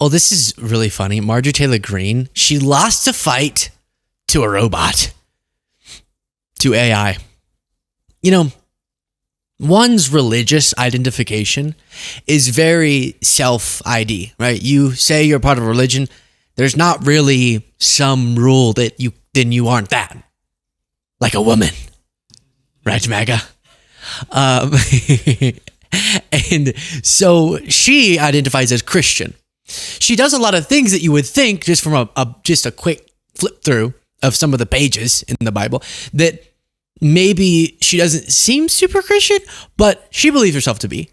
Oh, this is really funny. Marjorie Taylor Greene, she lost a fight to a robot, to AI. You know, one's religious identification is very self-ID, right? You say you're part of a religion, there's not really some rule that you aren't that. Like a woman, right, MAGA? And so she identifies as Christian. She does a lot of things that you would think, just from just a quick flip through of some of the pages in the Bible, that maybe she doesn't seem super Christian, but she believes herself to be.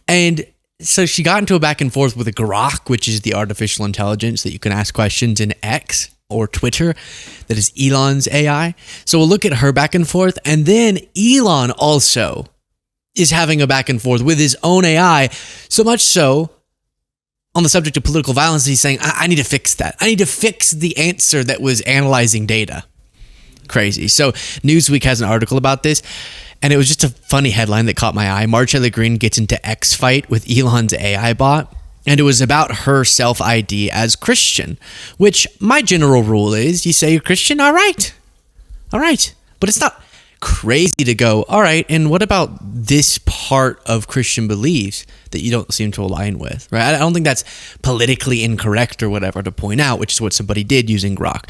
And so she got into a back and forth with a Grok, which is the artificial intelligence that you can ask questions in X or Twitter, that is Elon's AI. So we'll look at her back and forth. And then Elon also is having a back and forth with his own AI, so much so on the subject of political violence, he's saying, I need to fix that. I need to fix the answer that was analyzing data. Crazy. So Newsweek has an article about this, and it was just a funny headline that caught my eye. Marjorie Taylor Greene gets into X fight with Elon's AI bot, and it was about her self-ID as Christian, which my general rule is, you say you're Christian, all right. But it's not crazy to go, all right, and what about this part of Christian beliefs that you don't seem to align with, right? I don't think that's politically incorrect or whatever to point out, which is what somebody did using Grok.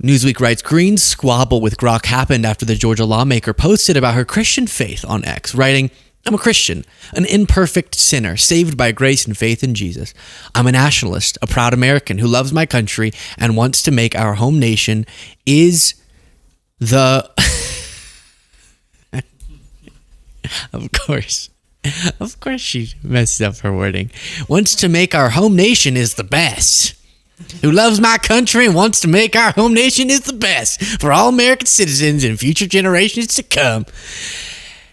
Newsweek writes, Greene's squabble with Grok happened after the Georgia lawmaker posted about her Christian faith on X, writing, I'm a Christian, an imperfect sinner, saved by grace and faith in Jesus. I'm a nationalist, a proud American who loves my country and wants to make our home nation is the... Of course she messed up her wording. Wants to make our home nation is the best. Who loves my country and wants to make our home nation is the best for all American citizens and future generations to come.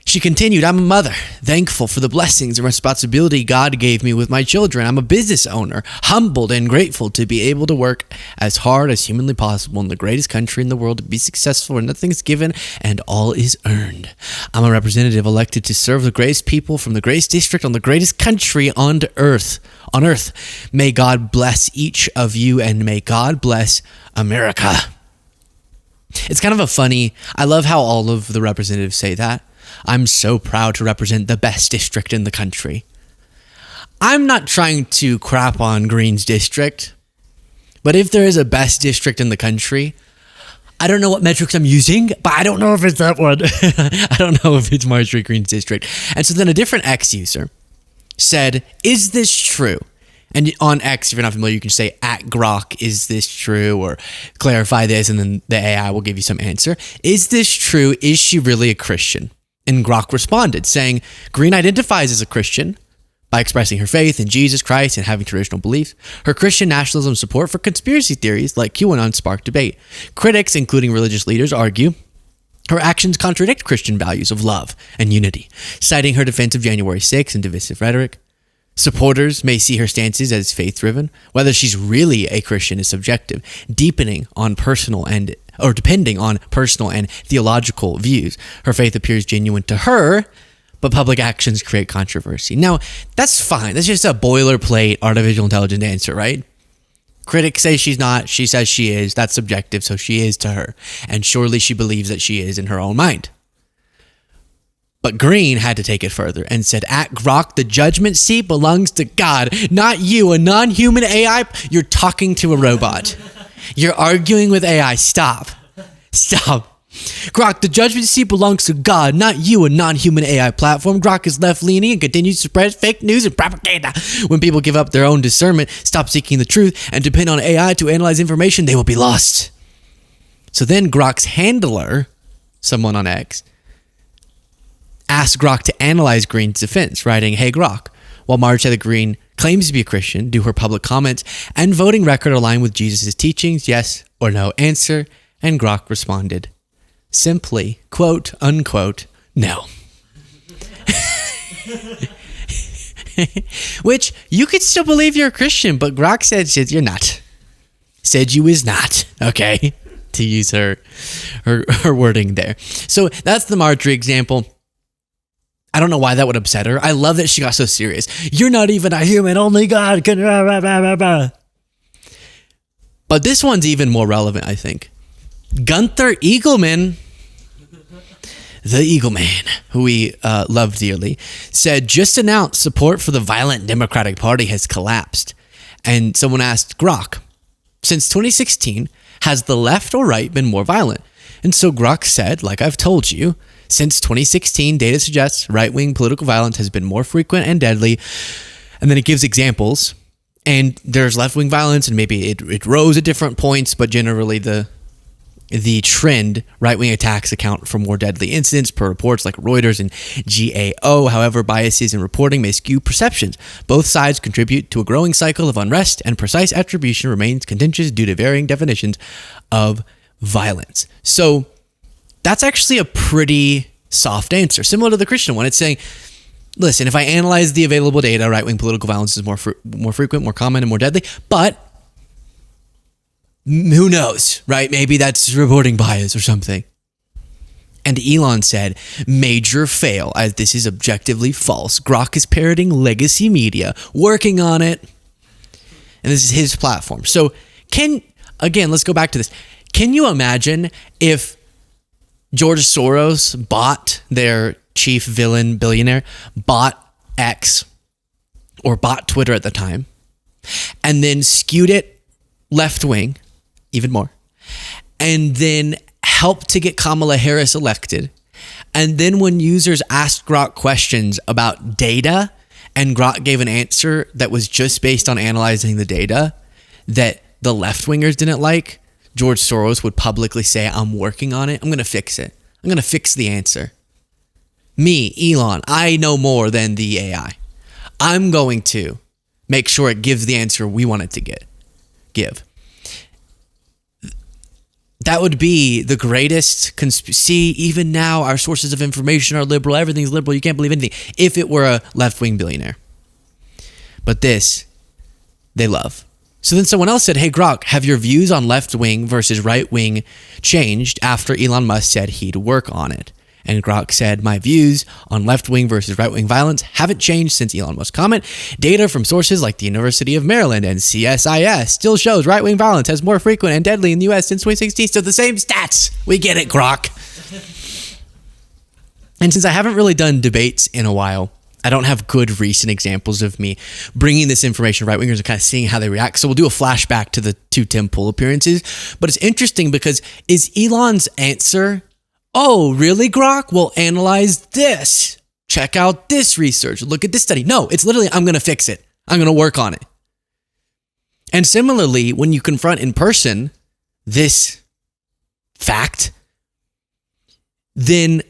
She continued, I'm a mother, thankful for the blessings and responsibility God gave me with my children. I'm a business owner, humbled and grateful to be able to work as hard as humanly possible in the greatest country in the world to be successful where nothing's given and all is earned. I'm a representative elected to serve the greatest people from the greatest district on the greatest country on earth. May God bless each of you and may God bless America. It's kind of a funny, I love how all of the representatives say that. I'm so proud to represent the best district in the country. I'm not trying to crap on Greene's district, but if there is a best district in the country, I don't know what metrics I'm using, but I don't know if it's that one. I don't know if it's Marjorie Greene's district. And so then a different X user said, is this true? And on X, if you're not familiar, you can say @Grok, is this true? Or clarify this, and then the AI will give you some answer. Is this true? Is she really a Christian? And Grok responded, saying, Greene identifies as a Christian by expressing her faith in Jesus Christ and having traditional beliefs. Her Christian nationalism support for conspiracy theories like QAnon sparked debate. Critics, including religious leaders, argue her actions contradict Christian values of love and unity, citing her defense of January 6 and divisive rhetoric. Supporters may see her stances as faith-driven. Whether she's really a Christian is subjective, depending on personal and theological views. Her faith appears genuine to her, but public actions create controversy. Now, that's fine. That's just a boilerplate artificial intelligence answer, right? Critics say she's not. She says she is. That's subjective, so she is to her. And surely she believes that she is in her own mind. But Greene had to take it further and said, @Grok, the judgment seat belongs to God, not you, a non-human AI. You're talking to a robot. You're arguing with AI. Stop. Grok, the judgment seat belongs to God, not you, a non-human AI platform. Grok is left-leaning and continues to spread fake news and propaganda. When people give up their own discernment, stop seeking the truth, and depend on AI to analyze information, they will be lost. So then Grok's handler, someone on X, asked Grok to analyze Greene's defense, writing, Hey Grok, while Marjorie Taylor Greene claims to be a Christian, do her public comments and voting record align with Jesus' teachings? Yes or no? Answer. And Grok responded, simply, quote, unquote, no. Which, you could still believe you're a Christian, but Grok said you're not. Said you is not, okay? To use her wording there. So that's the Marjorie example. I don't know why that would upset her. I love that she got so serious. You're not even a human. Only God can. But this one's even more relevant, I think. Gunther Eagleman, the Eagle Man, who we love dearly, said just announced support for the violent Democratic Party has collapsed. And someone asked Grok, since 2016, has the left or right been more violent? And so Grok said, like I've told you, since 2016, data suggests right-wing political violence has been more frequent and deadly. And then it gives examples. And there's left-wing violence, and maybe it rose at different points, but generally the trend, right-wing attacks account for more deadly incidents per reports like Reuters and GAO. However, biases in reporting may skew perceptions. Both sides contribute to a growing cycle of unrest, and precise attribution remains contentious due to varying definitions of violence. So that's actually a pretty soft answer, similar to the Christian one. It's saying, listen, if I analyze the available data, right-wing political violence is more frequent, more common, and more deadly, but who knows, right? Maybe that's reporting bias or something. And Elon said, major fail, as this is objectively false. Grok is parroting legacy media, working on it. And this is his platform. So let's go back to this. Can you imagine if George Soros bought their chief villain billionaire, bought X, or bought Twitter at the time, and then skewed it left-wing, even more, and then helped to get Kamala Harris elected. And then when users asked Grok questions about data, and Grok gave an answer that was just based on analyzing the data that the left-wingers didn't like, George Soros would publicly say, I'm working on it. I'm going to fix it. I'm going to fix the answer. Me, Elon, I know more than the AI. I'm going to make sure it gives the answer we want it to give. That would be the greatest See, even now, our sources of information are liberal. Everything's liberal. You can't believe anything. If it were a left-wing billionaire. But this, they love. So then someone else said, hey, Grok, have your views on left-wing versus right-wing changed after Elon Musk said he'd work on it? And Grok said, my views on left-wing versus right-wing violence haven't changed since Elon Musk's comment. Data from sources like the University of Maryland and CSIS still shows right-wing violence has more frequent and deadly in the U.S. since 2016. So the same stats. We get it, Grok. And since I haven't really done debates in a while, I don't have good recent examples of me bringing this information to right-wingers and kind of seeing how they react. So we'll do a flashback to the two Tim Pool appearances. But it's interesting because is Elon's answer, oh, really, Grok? We'll analyze this. Check out this research. Look at this study. No, it's literally, I'm going to fix it. I'm going to work on it. And similarly, when you confront in person this fact, then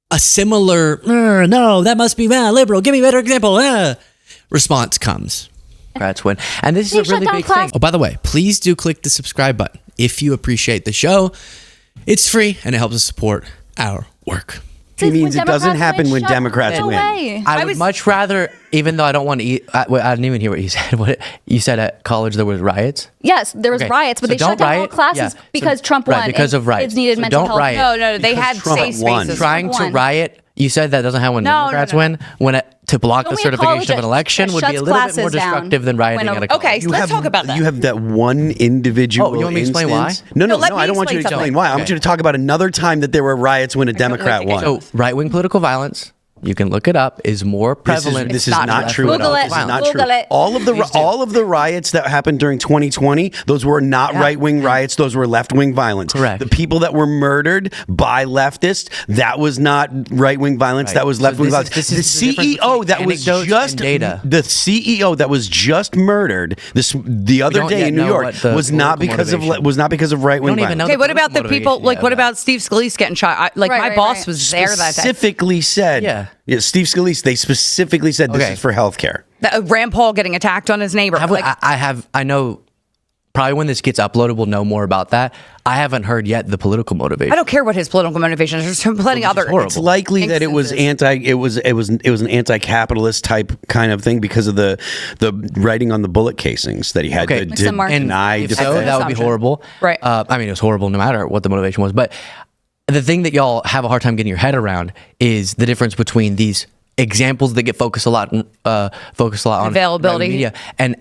a similar, no, that must be liberal. Give me a better example. Response comes. Democrats win. And this is a really big thing. Oh, by the way, please do click the subscribe button if you appreciate the show. It's free and it helps us support our work. It means it doesn't happen when Democrats win. I would much rather, even though I don't want to eat, I didn't even hear what you said. What you said at college there was riots? Yes, there was riots, but they shut down all classes because Trump won. Because of riots. Kids needed mental health. Riot. No, they had safe spaces. Trying to riot, you said that doesn't happen when Democrats win. To block the certification of an election would be a little bit more destructive than rioting at a college. Okay, so let's talk about that. You have that one individual you want me to explain why? No, I don't want you to explain why. I want you to talk about another time that there were riots when a Democrat won. So right-wing political violence, you can look it up, is more prevalent. This is not true at all. This is not true. Google it. All of the riots that happened during 2020, those were not right-wing riots. Those were left-wing violence. Correct. The people that were murdered by leftists, that was not right-wing violence. That was left-wing violence. The CEO that was just murdered the other day in New York was not because of right-wing violence. Okay, what about the people? Like, what about Steve Scalise getting shot? My boss was there that day. Specifically said. Yeah, Steve Scalise, they specifically said this is for healthcare. Rand Paul getting attacked on his neighbor. I know probably when this gets uploaded, we'll know more about that. I haven't heard yet the political motivation. I don't care what his political motivation is. There's plenty other. It's likely that it was an anti-capitalist type kind of thing because of the writing on the bullet casings that he had to deny. So that would be horrible. Right. I mean, it was horrible no matter what the motivation was. But the thing that y'all have a hard time getting your head around is the difference between these examples that get focused a lot on availability media and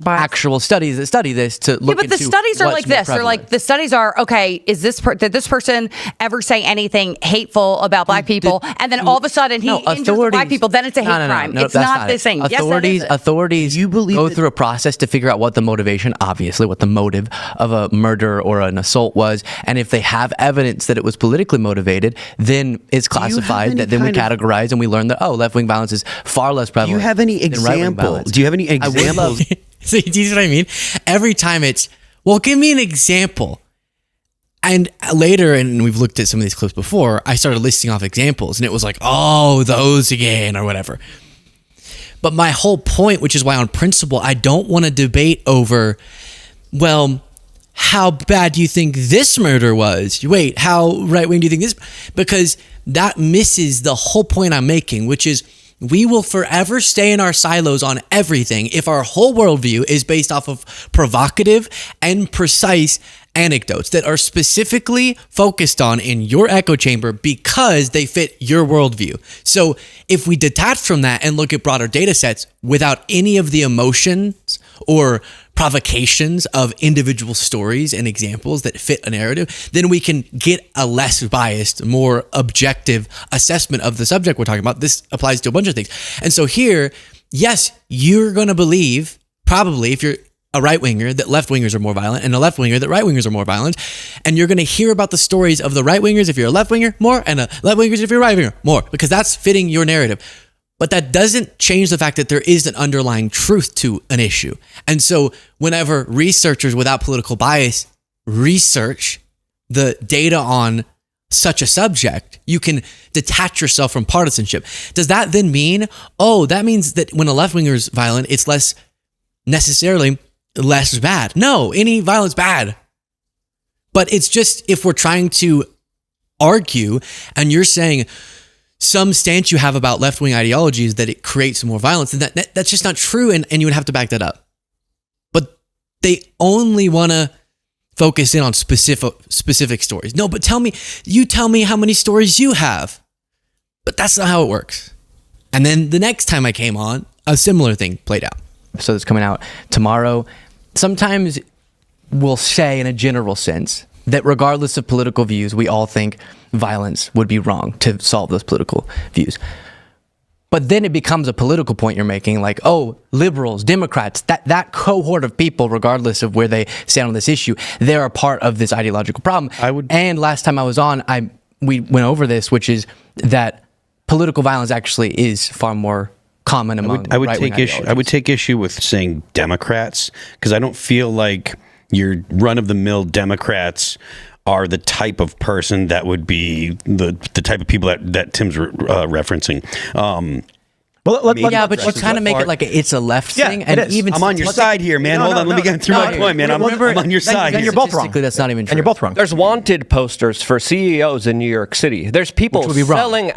actual studies that study this to look into. But the studies are like this. They're like, the studies are, okay, did this person ever say anything hateful about black people? And then all of a sudden he injures black people, then it's a hate crime. No, it's not the same. Authorities go through a process to figure out what the motivation, obviously, what the motive of a murder or an assault was. And if they have evidence that it was politically motivated, then it's classified, that then we categorize and we learn that, left-wing violence is far less prevalent. Do you have any examples? Do you have any examples? So do you see what I mean? Every time it's, well, give me an example. And later, and we've looked at some of these clips before, I started listing off examples, and it was like, oh, those again, or whatever. But my whole point, which is why on principle, I don't want to debate over, well, how bad do you think this murder was? Wait, how right-wing do you think this? Because that misses the whole point I'm making, which is, we will forever stay in our silos on everything if our whole worldview is based off of provocative and precise anecdotes that are specifically focused on in your echo chamber because they fit your worldview. So if we detach from that and look at broader data sets without any of the emotions or provocations of individual stories and examples that fit a narrative, then we can get a less biased, more objective assessment of the subject we're talking about. This applies to a bunch of things. And so here, yes, you're going to believe, probably, if you're a right-winger, that left-wingers are more violent, and a left-winger that right-wingers are more violent. And you're going to hear about the stories of the right-wingers if you're a left-winger more, and the left-wingers if you're a right-winger more, because that's fitting your narrative. But that doesn't change the fact that there is an underlying truth to an issue. And so whenever researchers without political bias research the data on such a subject, you can detach yourself from partisanship. Does that then mean, that means that when a left-winger is violent, it's necessarily less bad? No, any violence bad. But it's just, if we're trying to argue and you're saying some stance you have about left-wing ideology is that it creates more violence, and that's just not true, and you would have to back that up. But they only want to focus in on specific stories. No, but tell me how many stories you have. But that's not how it works. And then the next time I came on, a similar thing played out. So it's coming out tomorrow. Sometimes we'll say, in a general sense, that regardless of political views, we all think violence would be wrong to solve those political views. But then it becomes a political point you're making, like, liberals, Democrats, that cohort of people, regardless of where they stand on this issue, they're a part of this ideological problem. And last time I was on, we went over this, which is that political violence actually is far more common among right-wing ideologies. I would take issue with saying Democrats, because I don't feel like your run-of-the-mill Democrats are the type of person that would be the type of people that Tim's referencing. But you kind of make it like it's a left thing. And even I'm on your side here, man. Hold on, let me get through my point, man. I'm on your side. Then you're both wrong. That's not even true. And you're both wrong. There's wanted posters for CEOs in New York City. There's people selling.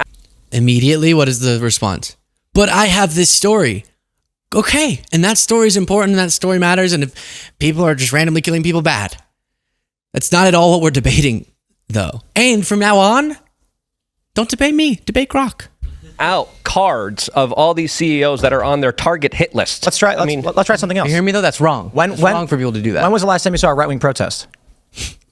Immediately, what is the response? But I have this story. Okay, and that story is important, and that story matters, and if people are just randomly killing people, bad. That's not at all what we're debating, though. And from now on, don't debate me, debate Grok. Out cards of all these CEOs that are on their target hit list. Let's try something else. You hear me though? That's wrong. It's wrong for people to do that. When was the last time you saw a right-wing protest?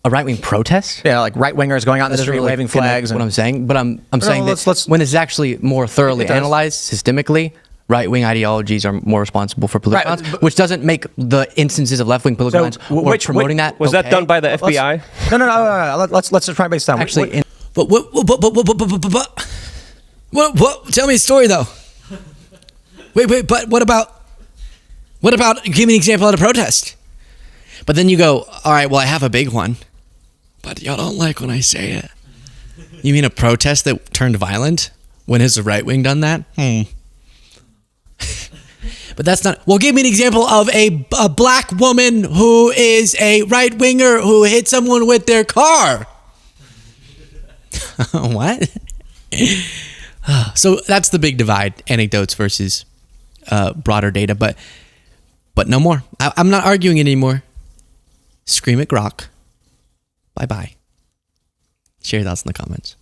A right-wing protest? Yeah, like right-wingers going out in the street waving flags. What I'm saying, but I'm saying that when it's actually more thoroughly analyzed systemically, right-wing ideologies are more responsible for political violence, which doesn't make the instances of left-wing political violence or promoting that. Was that done by the FBI? No. Let's just try base down. Actually, what? Tell me a story though. Wait. But what about? Give me an example of a protest. But then you go, all right. Well, I have a big one, but y'all don't like when I say it. You mean a protest that turned violent? When has the right wing done that? But that's not. Well, give me an example of a black woman who is a right winger who hit someone with their car. What? So that's the big divide: anecdotes versus broader data. But no more. I'm not arguing it anymore. Scream at Grok. Bye. Share your thoughts in the comments.